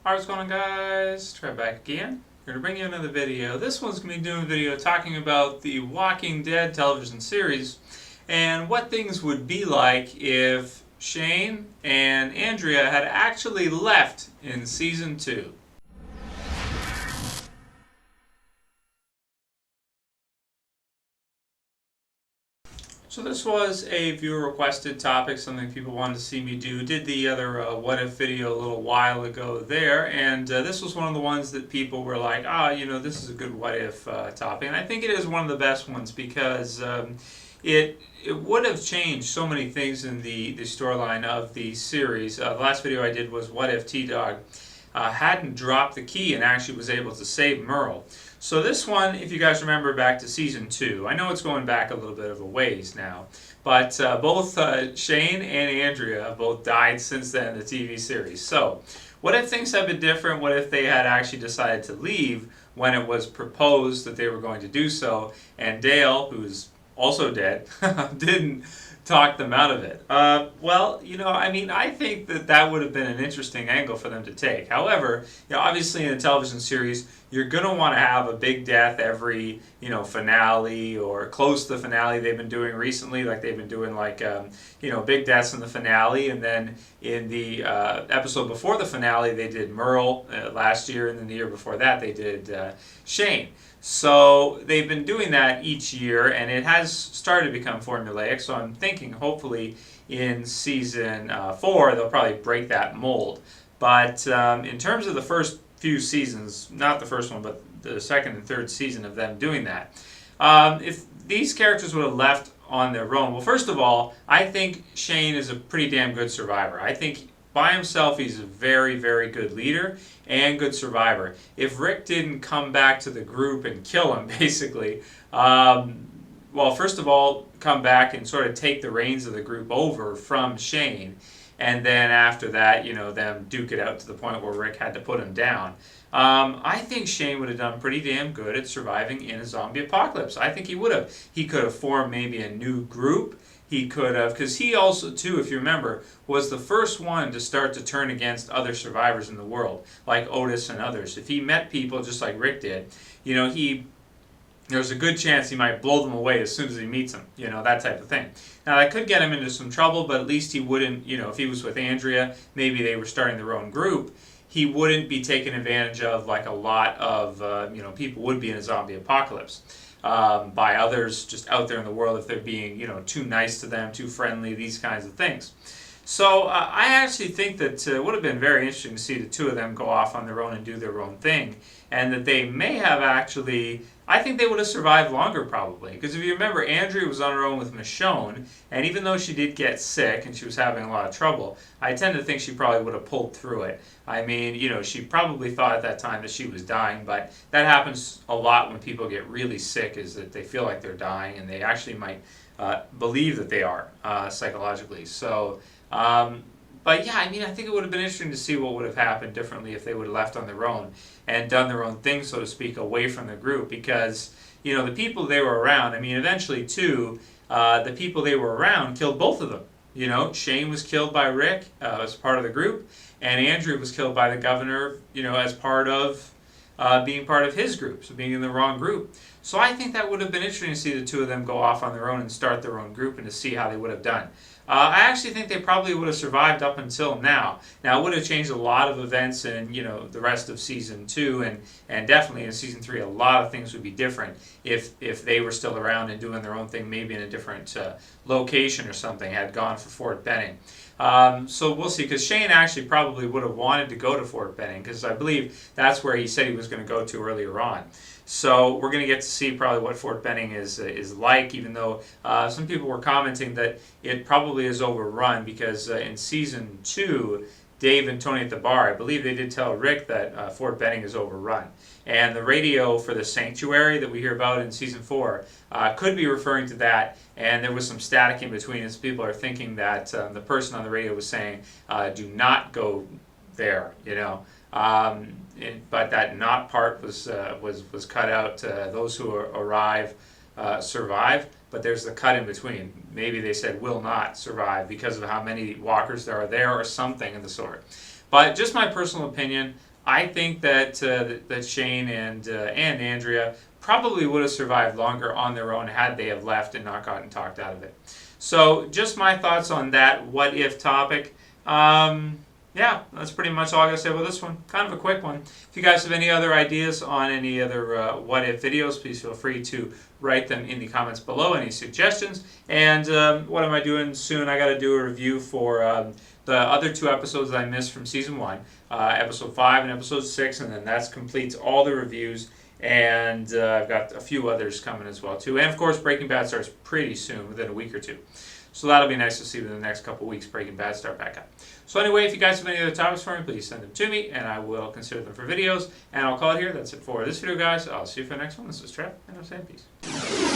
How's it going, guys? Try back again. We're going to bring you another video. This one's going to be doing a video talking about the Walking Dead television series and what things would be like if Shane and Andrea had actually left in Season 2. So this was a viewer requested topic, something people wanted to see me do. Did the other what if video a little while ago there, and this was one of the ones that people were like, this is a good what if topic. And I think it is one of the best ones because it would have changed so many things in the storyline of the series. The last video I did was what if T-Dog hadn't dropped the key and actually was able to save Merle. So this one, if you guys remember back to Season 2, I know it's going back a little bit of a ways now, but both Shane and Andrea have both died since then in the TV series. So what if things had been different? What if they had actually decided to leave when it was proposed that they were going to do so, and Dale, who's also dead, didn't talk them out of it? I think that would have been an interesting angle for them to take. However, obviously in a television series, you're going to want to have a big death every, finale or close to the finale. They've been doing recently, like they've been doing big deaths in the finale, and then in the episode before the finale, they did Merle last year, and then the year before that, they did Shane. So they've been doing that each year, and it has started to become formulaic. So I'm thinking hopefully in Season 4 they'll probably break that mold. But in terms of the first few seasons, not the first one, but the second and third season of them doing that, if these characters would have left on their own, well, first of all, I think Shane is a pretty damn good survivor. I think by himself, he's a very, very good leader and good survivor. If Rick didn't come back to the group and kill him, basically, first of all, come back and sort of take the reins of the group over from Shane, and then after that, them duke it out to the point where Rick had to put him down. I think Shane would have done pretty damn good at surviving in a zombie apocalypse. I think he would have. He could have formed maybe a new group. He could have, because he also, too, if you remember, was the first one to start to turn against other survivors in the world, like Otis and others. If he met people just like Rick did, there's a good chance he might blow them away as soon as he meets them, that type of thing. Now, that could get him into some trouble, but at least he wouldn't, if he was with Andrea, maybe they were starting their own group, he wouldn't be taken advantage of like a lot of, people would be in a zombie apocalypse. By others just out there in the world if they're being, too nice to them, too friendly, these kinds of things. So I actually think that it would have been very interesting to see the two of them go off on their own and do their own thing, and that they may have actually, I think they would have survived longer probably, because if you remember, Andrea was on her own with Michonne, and even though she did get sick and she was having a lot of trouble, I tend to think she probably would have pulled through it. I mean, she probably thought at that time that she was dying, but that happens a lot when people get really sick, is that they feel like they're dying, and they actually might believe that they are psychologically. So, but yeah, I think it would have been interesting to see what would have happened differently if they would have left on their own and done their own thing, so to speak, away from the group, because, the people they were around, eventually, too, the people they were around killed both of them. Shane was killed by Rick as part of the group, and Andrea was killed by the governor, as part of being part of his group, so being in the wrong group. So I think that would have been interesting to see the two of them go off on their own and start their own group and to see how they would have done. I actually think they probably would have survived up until now. Now, it would have changed a lot of events in, the rest of Season 2, and definitely in Season 3, a lot of things would be different if they were still around and doing their own thing, maybe in a different location or something, had gone for Fort Benning. So we'll see, because Shane actually probably would have wanted to go to Fort Benning, because I believe that's where he said he was going to go to earlier on. So we're going to get to see probably what Fort Benning is like, even though some people were commenting that it probably is overrun, because in Season 2, Dave and Tony at the bar, I believe they did tell Rick that Fort Benning is overrun. And the radio for the sanctuary that we hear about in Season 4 could be referring to that, and there was some static in between, as people are thinking that the person on the radio was saying, do not go there, but that not part was cut out. Those who arrive survive, but there's the cut in between. Maybe they said will not survive because of how many walkers there are there, or something of the sort. But just my personal opinion, I think that Shane and Andrea probably would have survived longer on their own had they have left and not gotten talked out of it. So just my thoughts on that what if topic. Yeah, that's pretty much all I gotta say about this one. Kind of a quick one. If you guys have any other ideas on any other what if videos, please feel free to write them in the comments below. Any suggestions? And what am I doing soon? I gotta do a review for the other 2 episodes that I missed from season 1, episode 5 and episode 6, and then that completes all the reviews. And I've got a few others coming as well too. And of course, Breaking Bad starts pretty soon, within a week or 2. So that'll be nice to see within the next couple weeks Breaking Bad start back up. So anyway, if you guys have any other topics for me, please send them to me, and I will consider them for videos. And I'll call it here. That's it for this video, guys. I'll see you for the next one. This is Trev, and I'm saying peace.